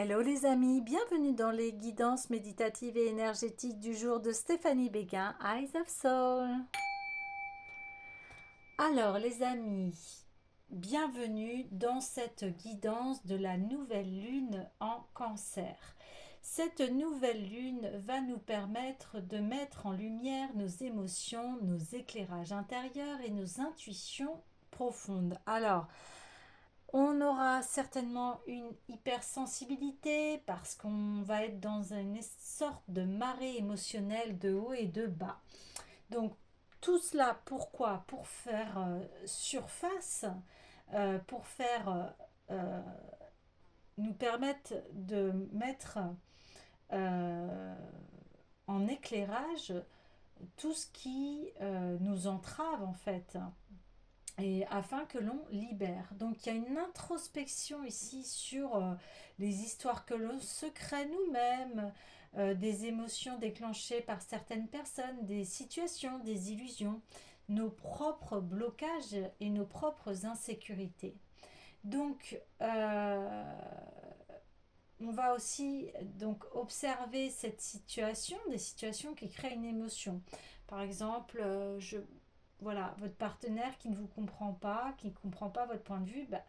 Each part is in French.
Hello les amis, bienvenue dans les guidances méditatives et énergétiques du jour de Stéphanie Béguin, Eyes of Soul. Alors les amis, bienvenue dans cette guidance de la nouvelle lune en Cancer. Cette nouvelle lune va nous permettre de mettre en lumière nos émotions, nos éclairages intérieurs et nos intuitions profondes. Alors, on aura certainement une hypersensibilité parce qu'on va être dans une sorte de marée émotionnelle de haut et de bas. Donc tout cela, pourquoi? Pour faire surface, pour faire nous permettre de mettre euh, en éclairage tout ce qui nous entrave en fait, et afin que l'on libère. Donc il y a une introspection ici sur les histoires que l'on se crée nous-mêmes, des émotions déclenchées par certaines personnes, des situations, des illusions, nos propres blocages et nos propres insécurités. Donc on va aussi donc observer cette situation, des situations qui créent une émotion. Par exemple, voilà, votre partenaire qui ne vous comprend pas, qui ne comprend pas votre point de vue, bah,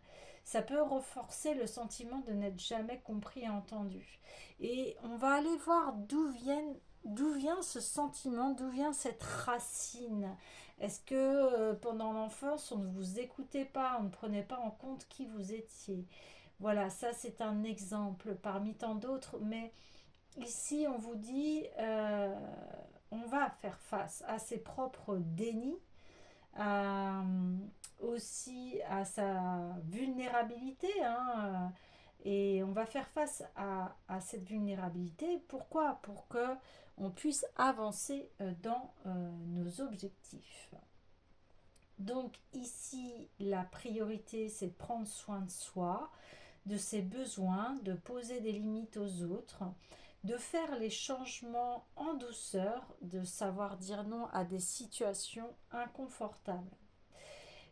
ça peut renforcer le sentiment de n'être jamais compris et entendu. Et on va aller voir d'où vient ce sentiment, d'où vient cette racine. Est-ce que pendant l'enfance, on ne vous écoutait pas, on ne prenait pas en compte qui vous étiez? Voilà, ça c'est un exemple parmi tant d'autres, mais ici on vous dit, on va faire face à ses propres dénis, à, aussi à sa vulnérabilité, hein, et on va faire face à cette vulnérabilité. Pourquoi? Pour que on puisse avancer dans nos objectifs. Donc ici, la priorité, c'est de prendre soin de soi, de ses besoins, de poser des limites aux autres, de faire les changements en douceur, de savoir dire non à des situations inconfortables.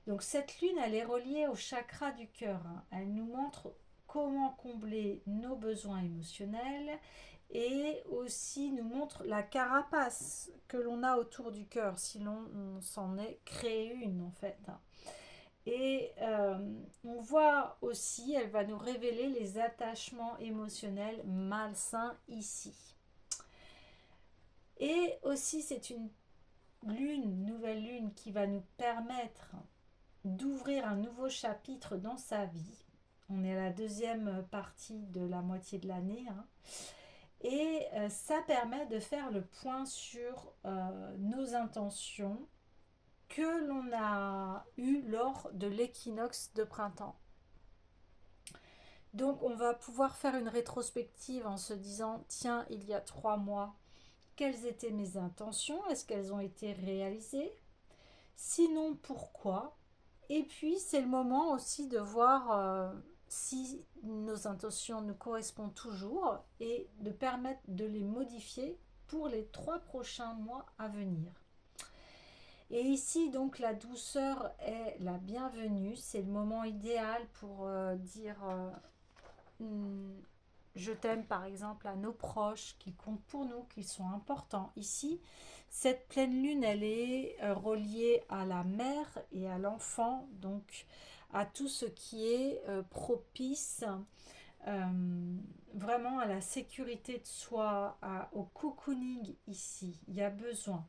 Donc cette lune, elle est reliée au chakra du cœur, hein. Elle nous montre comment combler nos besoins émotionnels et aussi nous montre la carapace que l'on a autour du cœur si l'on s'en est créé une en fait. Et on voit aussi, elle va nous révéler les attachements émotionnels malsains ici. Et aussi, c'est une lune, nouvelle lune, qui va nous permettre d'ouvrir un nouveau chapitre dans sa vie. On est à la deuxième partie de la moitié de l'année, hein. Et ça permet de faire le point sur nos intentions que l'on a eues lors de l'équinoxe de printemps. Donc on va pouvoir faire une rétrospective en se disant, tiens, il y a 3 mois, quelles étaient mes intentions? Est-ce qu'elles ont été réalisées? Sinon, pourquoi? Et puis c'est le moment aussi de voir si nos intentions nous correspondent toujours et de permettre de les modifier pour les 3 prochains mois à venir. Et ici, donc, la douceur est la bienvenue. C'est le moment idéal pour dire je t'aime par exemple à nos proches qui comptent pour nous, qui sont importants. Ici, cette pleine lune, elle est reliée à la mère et à l'enfant, donc à tout ce qui est propice vraiment à la sécurité de soi, au cocooning ici. Il y a besoin.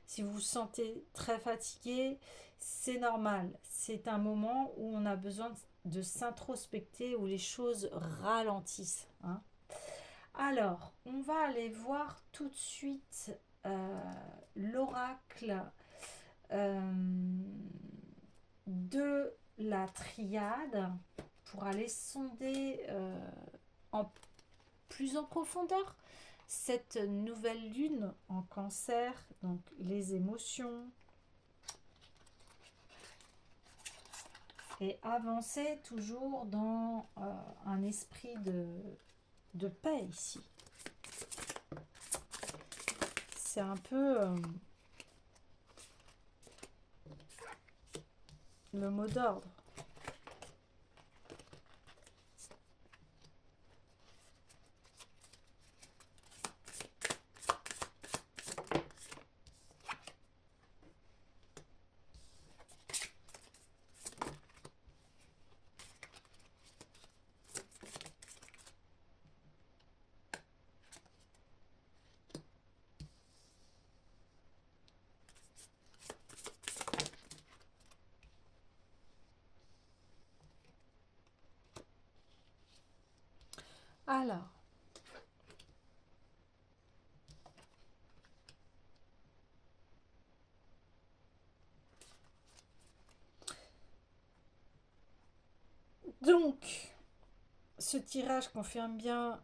Si vous vous sentez très fatigué, c'est normal. C'est un moment où on a besoin de s'introspecter, où les choses ralentissent, hein. Alors, on va aller voir tout de suite l'oracle de la triade pour aller sonder en plus en profondeur cette nouvelle lune en cancer, donc les émotions, et avancer toujours dans un esprit de paix ici. C'est un peu le mot d'ordre. Alors, donc, ce tirage confirme bien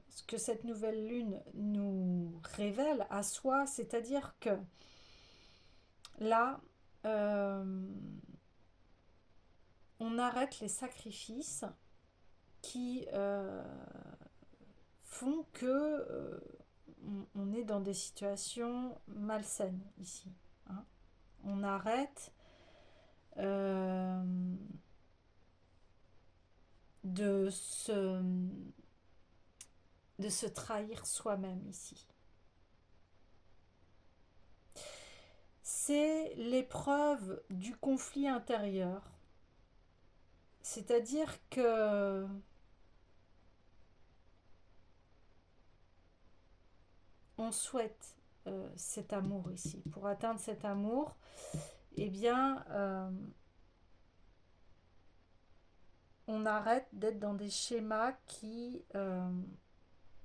ce que cette nouvelle lune nous révèle à soi, c'est-à-dire que là, on arrête les sacrifices qui font que on est dans des situations malsaines ici, hein. On arrête euh, de se, de se trahir soi-même ici. C'est l'épreuve du conflit intérieur. C'est-à-dire que on souhaite cet amour ici. Pour atteindre cet amour, eh bien, on arrête d'être dans des schémas qui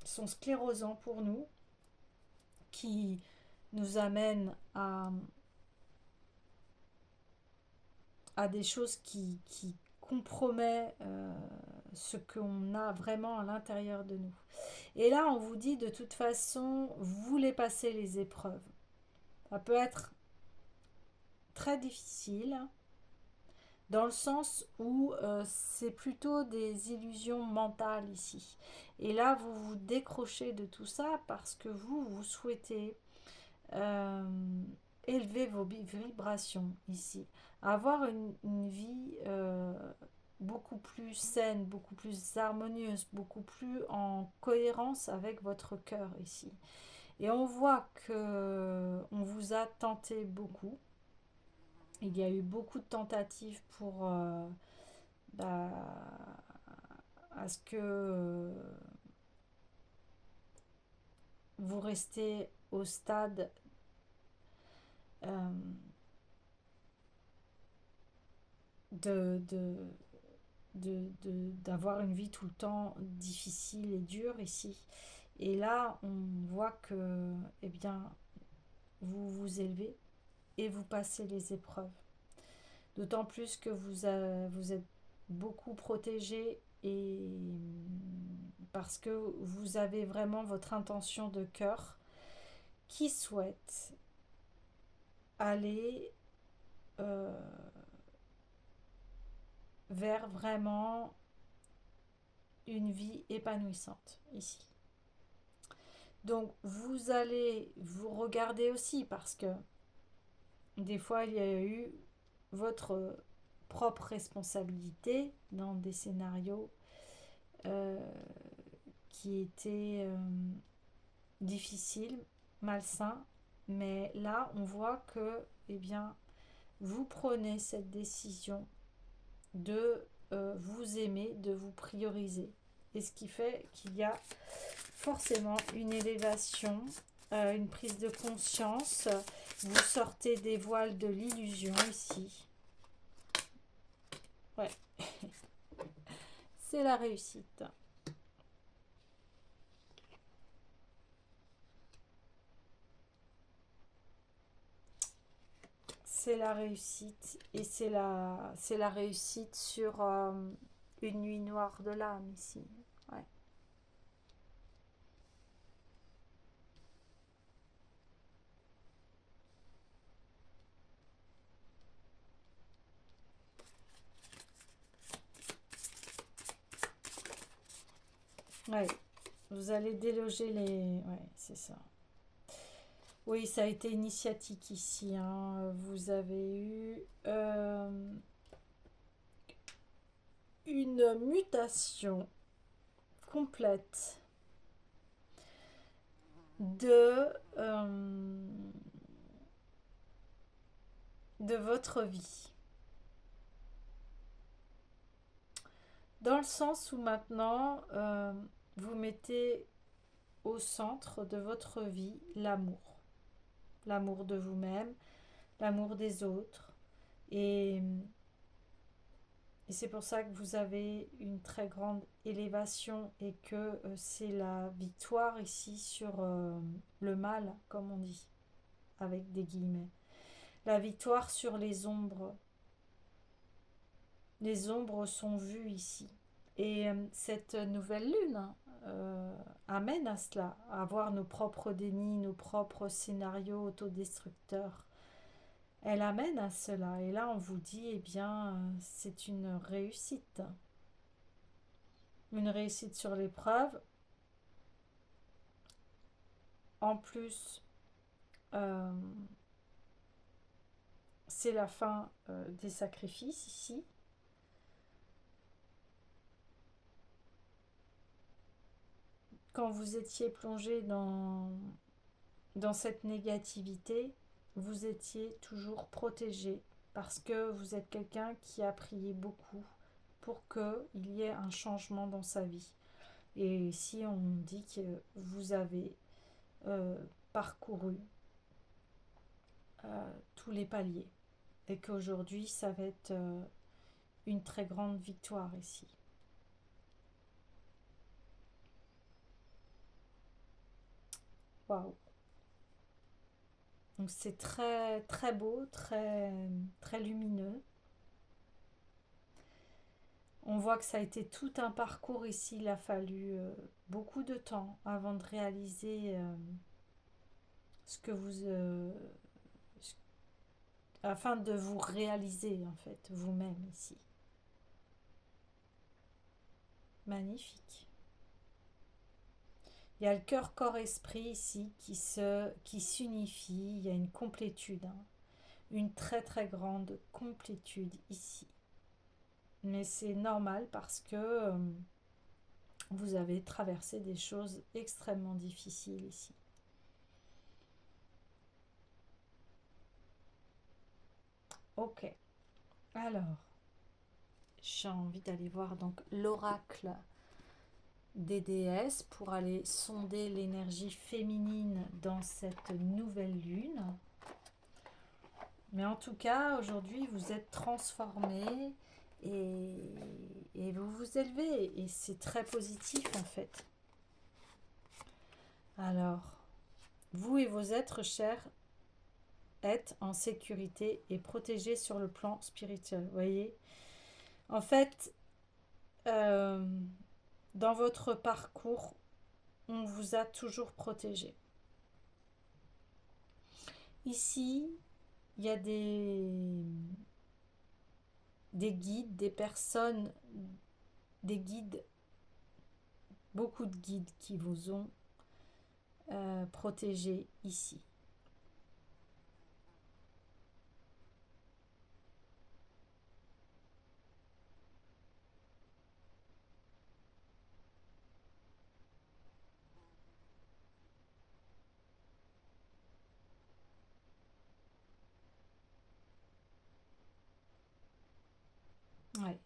sont sclérosants pour nous, qui nous amènent à des choses qui compromettent ce qu'on a vraiment à l'intérieur de nous. Et là, on vous dit de toute façon, vous voulez passer les épreuves. Ça peut être très difficile, dans le sens où c'est plutôt des illusions mentales ici. Et là, vous vous décrochez de tout ça parce que vous souhaitez euh, élever vos vibrations ici. Avoir une vie beaucoup plus saine, beaucoup plus harmonieuse, beaucoup plus en cohérence avec votre cœur ici. Et on voit que on vous a tenté beaucoup. Il y a eu beaucoup de tentatives pour bah, à ce que vous restez au stade euh, de, de, d'avoir une vie tout le temps difficile et dure ici. Et là, on voit que, eh bien, vous vous élevez et vous passez les épreuves. D'autant plus que vous êtes beaucoup protégé et parce que vous avez vraiment votre intention de cœur qui souhaite aller euh, vers vraiment une vie épanouissante ici. Donc vous allez vous regarder aussi parce que des fois il y a eu votre propre responsabilité dans des scénarios euh, qui étaient difficiles, malsains, mais là on voit que eh bien vous prenez cette décision de vous aimer, de vous prioriser. Et ce qui fait qu'il y a forcément une élévation, une prise de conscience. Vous sortez des voiles de l'illusion ici. Ouais, c'est la réussite. C'est la réussite et c'est la réussite sur une nuit noire de l'âme ici. Ouais. Ouais. Vous allez déloger les. Ouais, c'est ça. Oui, ça a été initiatique ici, hein. Vous avez eu une mutation complète de, de votre vie. Dans le sens où maintenant, vous mettez au centre de votre vie l'amour. L'amour de vous-même, l'amour des autres. Et Et c'est pour ça que vous avez une très grande élévation et que c'est la victoire ici sur le mal, comme on dit, avec des guillemets. La victoire sur les ombres. Les ombres sont vues ici. Et cette nouvelle lune amène à cela, à avoir nos propres dénis, nos propres scénarios autodestructeurs. Elle amène à cela. Et là, on vous dit, eh bien, c'est une réussite. Une réussite sur l'épreuve. En plus, euh, c'est la fin des sacrifices ici. Quand vous étiez plongé dans cette négativité, vous étiez toujours protégé parce que vous êtes quelqu'un qui a prié beaucoup pour qu'il y ait un changement dans sa vie. Et ici, on dit que vous avez parcouru tous les paliers et qu'aujourd'hui, ça va être une très grande victoire ici. Waouh! Donc c'est très très beau, très très lumineux. On voit que ça a été tout un parcours ici. Il a fallu beaucoup de temps avant de réaliser ce que vous afin de vous réaliser en fait vous-même ici. Magnifique. Il y a le cœur, corps, esprit ici qui s'unifie. Il y a une complétude, hein. Une très très grande complétude ici. Mais c'est normal parce que vous avez traversé des choses extrêmement difficiles ici. Ok. Alors, j'ai envie d'aller voir donc l'oracle des déesses pour aller sonder l'énergie féminine dans cette nouvelle lune. Mais en tout cas, aujourd'hui, vous êtes transformés et vous vous élevez. Et c'est très positif en fait. Alors, vous et vos êtres chers êtes en sécurité et protégés sur le plan spirituel. Vous voyez? En fait, dans votre parcours, on vous a toujours protégé. Ici, il y a des guides, des personnes, des guides, beaucoup de guides qui vous ont protégé ici. Ouais.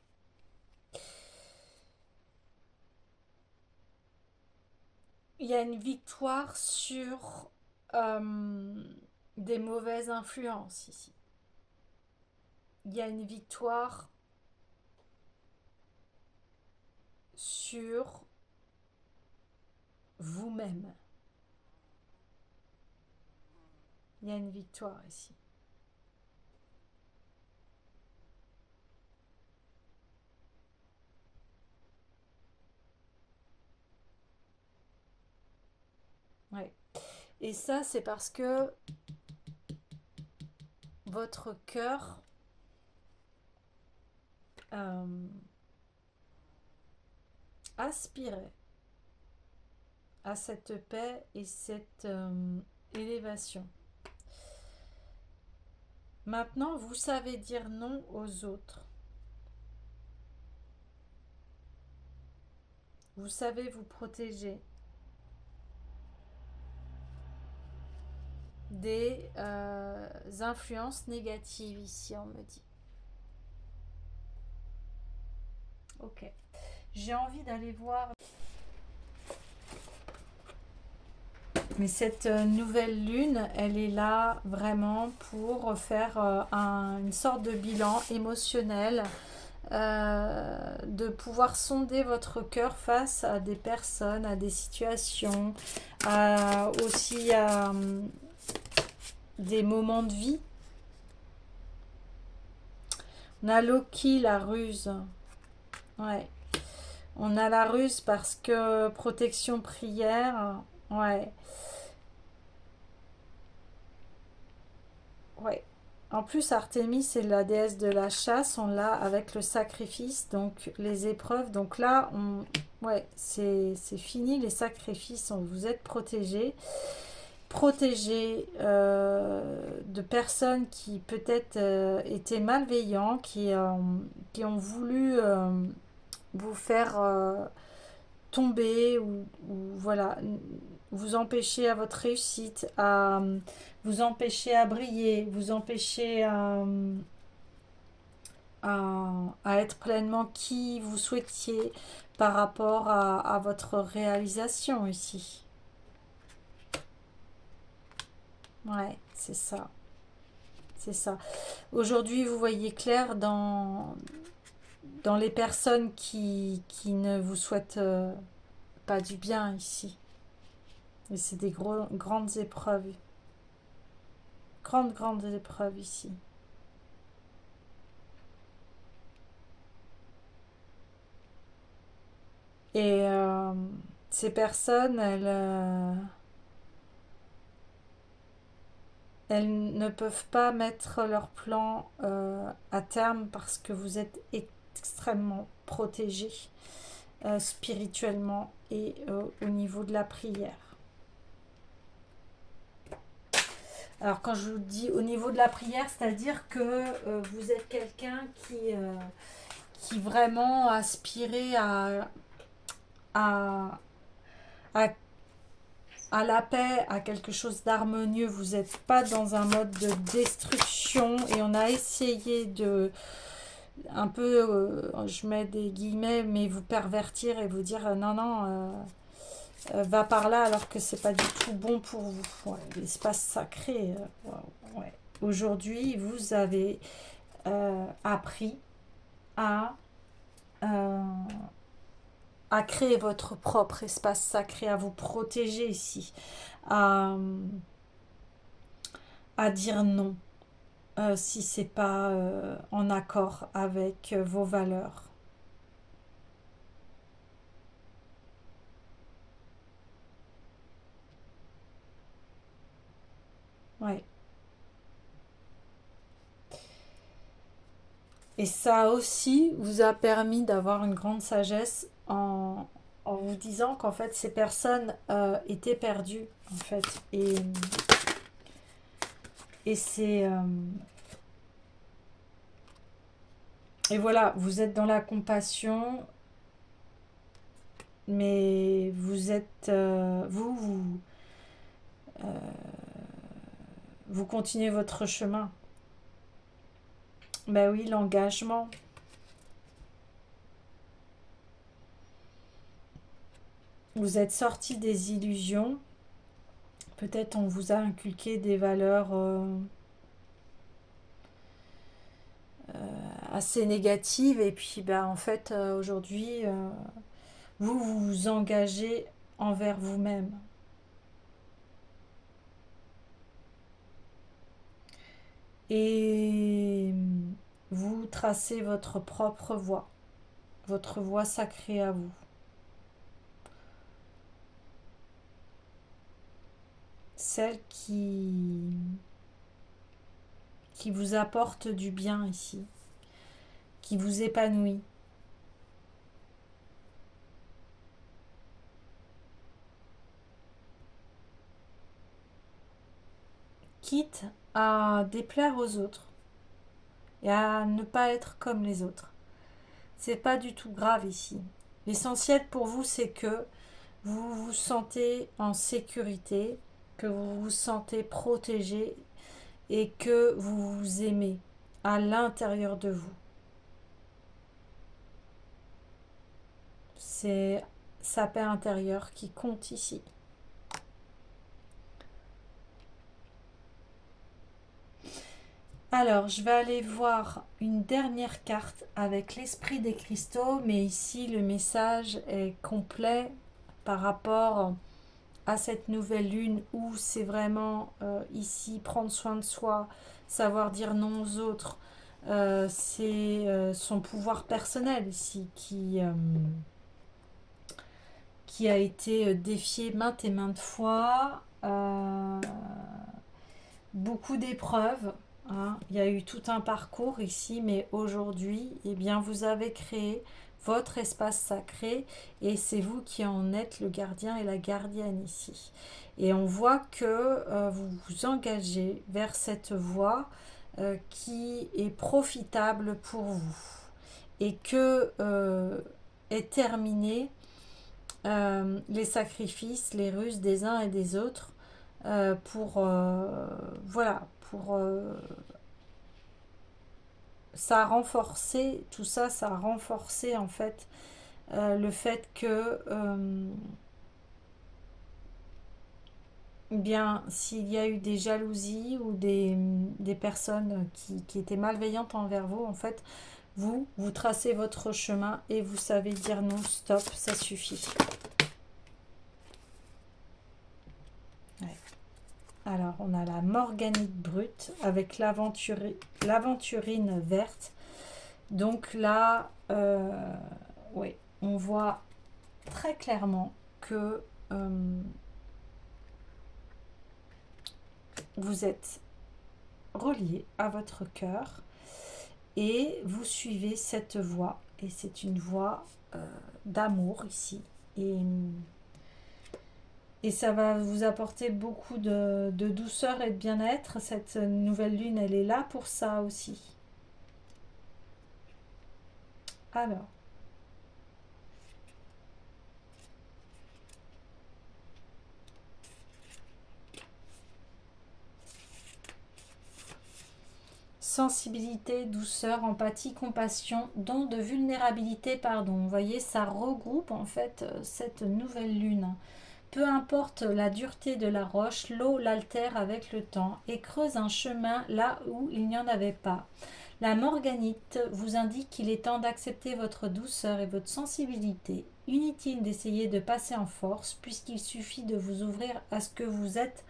Il y a une victoire sur des mauvaises influences ici. Il y a une victoire sur vous-même. Il y a une victoire ici. Ouais. Et ça, c'est parce que votre cœur aspirait à cette paix et cette élévation. Maintenant, vous savez dire non aux autres. Vous savez vous protéger des influences négatives ici, on me dit. Ok. J'ai envie d'aller voir. Mais cette nouvelle lune, elle est là vraiment pour faire une sorte de bilan émotionnel de pouvoir sonder votre cœur face à des personnes, à des situations, aussi à des moments de vie. On a Loki, la ruse. Ouais. On a la ruse parce que protection, prière. Ouais. Ouais. En plus, Artémis, c'est la déesse de la chasse. On l'a avec le sacrifice, donc les épreuves. Donc là, ouais, c'est fini les sacrifices. Vous êtes protégés. Protégés de personnes qui peut-être étaient malveillants, qui ont voulu vous faire tomber ou voilà, vous empêcher à votre réussite, à vous empêcher à briller, vous empêcher à être pleinement qui vous souhaitiez par rapport à votre réalisation ici. Ouais, c'est ça. C'est ça. Aujourd'hui, vous voyez clair dans les personnes qui ne vous souhaitent pas du bien ici. Et c'est des grandes épreuves. Grandes épreuves ici. Et ces personnes, elles ne peuvent pas mettre leur plan à terme parce que vous êtes extrêmement protégés spirituellement et au niveau de la prière. Alors quand je vous dis au niveau de la prière, c'est-à-dire que vous êtes quelqu'un qui vraiment aspirait à, à, à la paix, à quelque chose d'harmonieux. Vous n'êtes pas dans un mode de destruction et on a essayé de un peu, je mets des guillemets, mais vous pervertir et vous dire non, non, va par là alors que c'est pas du tout bon pour vous. Ouais, l'espace sacré. Ouais. Aujourd'hui, vous avez appris à, euh, à créer votre propre espace sacré, à vous protéger ici, à, à dire non si c'est pas en accord avec vos valeurs. Ouais. Et ça aussi vous a permis d'avoir une grande sagesse en vous disant qu'en fait ces personnes étaient perdues en fait. Et c'est et voilà, vous êtes dans la compassion, mais vous êtes vous continuez votre chemin. Ben oui, l'engagement. Vous êtes sorti des illusions. Peut-être on vous a inculqué des valeurs assez négatives et puis ben, en fait aujourd'hui vous vous engagez envers vous-même. Et vous tracez votre voie sacrée à vous. Celle qui vous apporte du bien ici, qui vous épanouit. Quitte à déplaire aux autres et à ne pas être comme les autres. C'est pas du tout grave ici. L'essentiel pour vous, c'est que vous vous sentez en sécurité, que vous vous sentez protégé et que vous vous aimez à l'intérieur de vous. C'est sa paix intérieure qui compte ici. Alors, je vais aller voir une dernière carte avec l'esprit des cristaux, mais ici, le message est complet par rapport à cette nouvelle lune où c'est vraiment ici prendre soin de soi, savoir dire non aux autres. C'est son pouvoir personnel ici qui a été défié maintes et maintes fois. Beaucoup d'épreuves, hein. Il y a eu tout un parcours ici, mais aujourd'hui, eh bien, vous avez créé votre espace sacré et c'est vous qui en êtes le gardien et la gardienne ici. Et on voit que vous vous engagez vers cette voie qui est profitable pour vous et que est terminé les sacrifices, les ruses des uns et des autres pour voilà, pour ça a renforcé tout ça, ça a renforcé en fait le fait que bien s'il y a eu des jalousies ou des personnes qui étaient malveillantes envers vous, en fait, vous tracez votre chemin et vous savez dire non, stop, ça suffit. Ouais. Alors, on a la morganite brute avec l'aventurine verte. Donc là, oui, on voit très clairement que vous êtes relié à votre cœur et vous suivez cette voie. Et c'est une voie d'amour ici. Et ça va vous apporter beaucoup de douceur et de bien-être. Cette nouvelle lune, elle est là pour ça aussi. Alors, sensibilité, douceur, empathie, compassion, don de vulnérabilité, pardon. Vous voyez, ça regroupe en fait cette nouvelle lune. Peu importe la dureté de la roche, l'eau l'altère avec le temps et creuse un chemin là où il n'y en avait pas. La morganite vous indique qu'il est temps d'accepter votre douceur et votre sensibilité. Inutile d'essayer de passer en force puisqu'il suffit de vous ouvrir à ce que vous êtes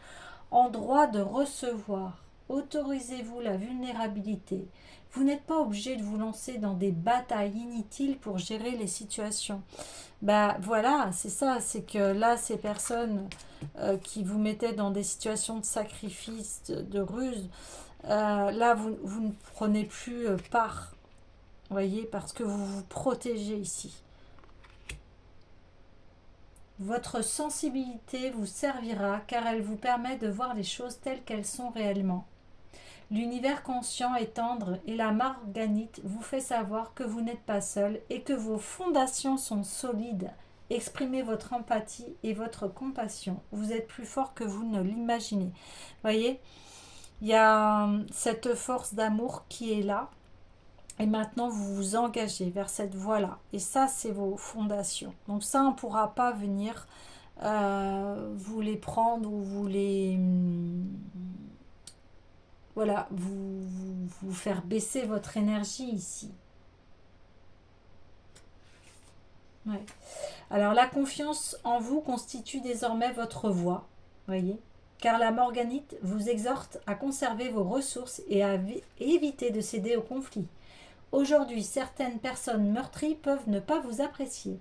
en droit de recevoir. Autorisez-vous la vulnérabilité. Vous n'êtes pas obligé de vous lancer dans des batailles inutiles pour gérer les situations. Bah voilà, c'est ça, c'est que là, ces personnes qui vous mettaient dans des situations de sacrifice, de ruse, là, vous ne prenez plus part, voyez, parce que vous vous protégez ici. Votre sensibilité vous servira car elle vous permet de voir les choses telles qu'elles sont réellement. L'univers conscient est tendre et la marganite vous fait savoir que vous n'êtes pas seul et que vos fondations sont solides. Exprimez votre empathie et votre compassion. Vous êtes plus fort que vous ne l'imaginez. Voyez, il y a cette force d'amour qui est là. Et maintenant, vous vous engagez vers cette voie-là. Et ça, c'est vos fondations. Donc ça, on ne pourra pas venir vous les prendre ou vous les... voilà, vous faire baisser votre énergie ici. Ouais. Alors la confiance en vous constitue désormais votre voie, voyez, car la morganite vous exhorte à conserver vos ressources et à éviter de céder au conflit. Aujourd'hui, certaines personnes meurtries peuvent ne pas vous apprécier.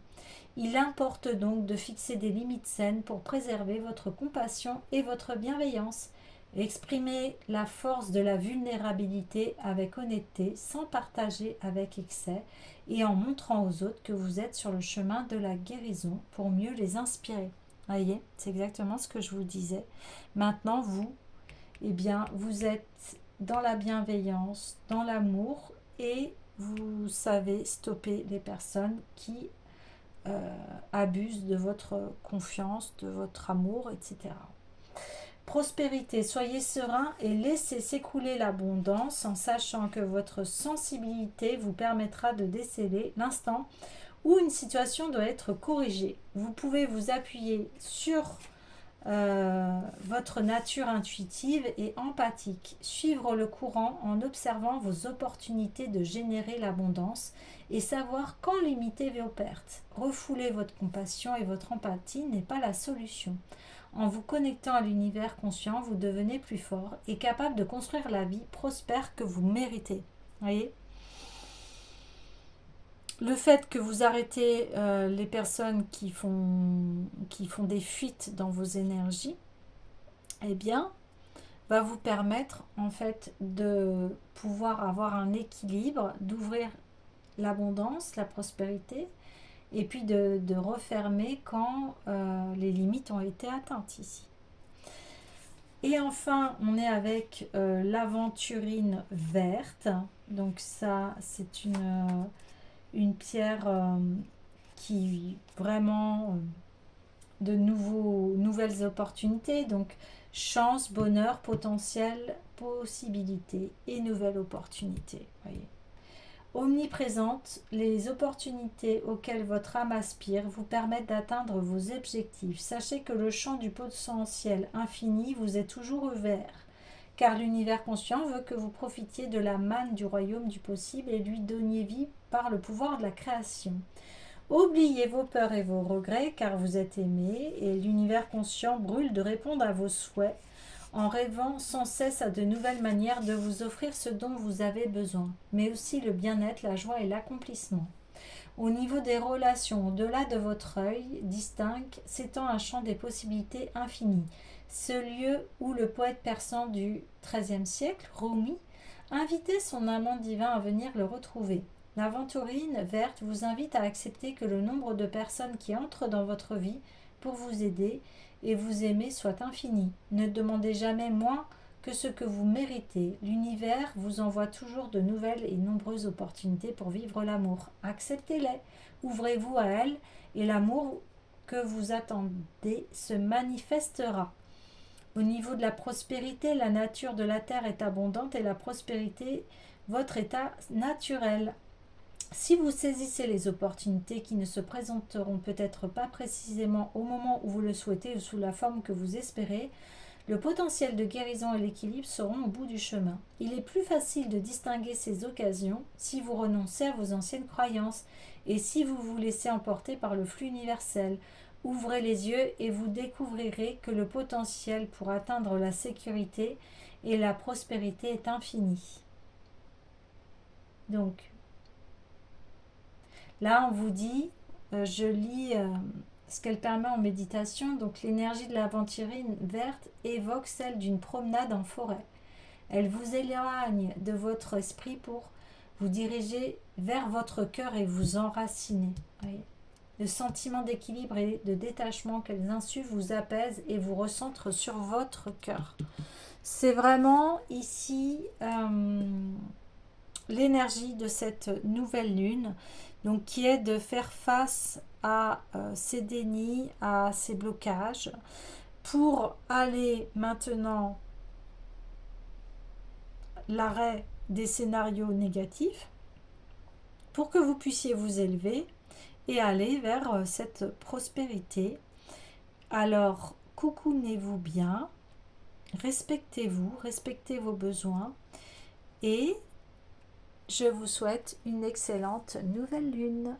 Il importe donc de fixer des limites saines pour préserver votre compassion et votre bienveillance. Exprimez la force de la vulnérabilité avec honnêteté, sans partager avec excès, et en montrant aux autres que vous êtes sur le chemin de la guérison pour mieux les inspirer. Voyez, c'est exactement ce que je vous disais. Maintenant, vous, eh bien, vous êtes dans la bienveillance, dans l'amour, et vous savez stopper les personnes qui abusent de votre confiance, de votre amour, etc. Prospérité, soyez serein et laissez s'écouler l'abondance en sachant que votre sensibilité vous permettra de déceler l'instant où une situation doit être corrigée. Vous pouvez vous appuyer sur votre nature intuitive et empathique. Suivre le courant en observant vos opportunités de générer l'abondance et savoir quand limiter vos pertes. Refouler votre compassion et votre empathie n'est pas la solution. En vous connectant à l'univers conscient, vous devenez plus fort et capable de construire la vie prospère que vous méritez. Voyez ? Le fait que vous arrêtez les personnes qui font des fuites dans vos énergies, eh bien, va vous permettre en fait de pouvoir avoir un équilibre, d'ouvrir l'abondance, la prospérité, et puis de refermer quand les limites ont été atteintes ici. Et enfin, on est avec l'aventurine verte. Donc ça, c'est une pierre qui vraiment de nouvelles opportunités. Donc chance, bonheur, potentiel, possibilités et nouvelles opportunités. Voyez. Omniprésente, les opportunités auxquelles votre âme aspire vous permettent d'atteindre vos objectifs. Sachez que le champ du potentiel infini vous est toujours ouvert, car l'univers conscient veut que vous profitiez de la manne du royaume du possible et lui donniez vie par le pouvoir de la création. Oubliez vos peurs et vos regrets, car vous êtes aimé, et l'univers conscient brûle de répondre à vos souhaits en rêvant sans cesse à de nouvelles manières de vous offrir ce dont vous avez besoin, mais aussi le bien-être, la joie et l'accomplissement. Au niveau des relations, au-delà de votre œil distinct, s'étend un champ des possibilités infinies. Ce lieu où le poète persan du XIIIe siècle, Rumi, invitait son amant divin à venir le retrouver. L'aventurine verte vous invite à accepter que le nombre de personnes qui entrent dans votre vie pour vous aider et vous aimer soit infini. Ne demandez jamais moins que ce que vous méritez. L'univers vous envoie toujours de nouvelles et nombreuses opportunités pour vivre l'amour. Acceptez-les, ouvrez-vous à elles et l'amour que vous attendez se manifestera. Au niveau de la prospérité, la nature de la terre est abondante et la prospérité, votre état naturel. Si vous saisissez les opportunités qui ne se présenteront peut-être pas précisément au moment où vous le souhaitez ou sous la forme que vous espérez, le potentiel de guérison et l'équilibre seront au bout du chemin. Il est plus facile de distinguer ces occasions si vous renoncez à vos anciennes croyances et si vous vous laissez emporter par le flux universel. Ouvrez les yeux et vous découvrirez que le potentiel pour atteindre la sécurité et la prospérité est infini. Donc, là, on vous dit, je lis ce qu'elle permet en méditation. Donc, l'énergie de l'aventurine verte évoque celle d'une promenade en forêt. Elle vous éloigne de votre esprit pour vous diriger vers votre cœur et vous enraciner. Voyez. Le sentiment d'équilibre et de détachement qu'elles insufflent vous apaise et vous recentre sur votre cœur. C'est vraiment ici l'énergie de cette nouvelle lune, donc qui est de faire face à ces dénis, à ces blocages, pour aller maintenant l'arrêt des scénarios négatifs, pour que vous puissiez vous élever et aller vers cette prospérité. Alors, coucounez-vous bien, respectez-vous, respectez vos besoins et je vous souhaite une excellente nouvelle lune.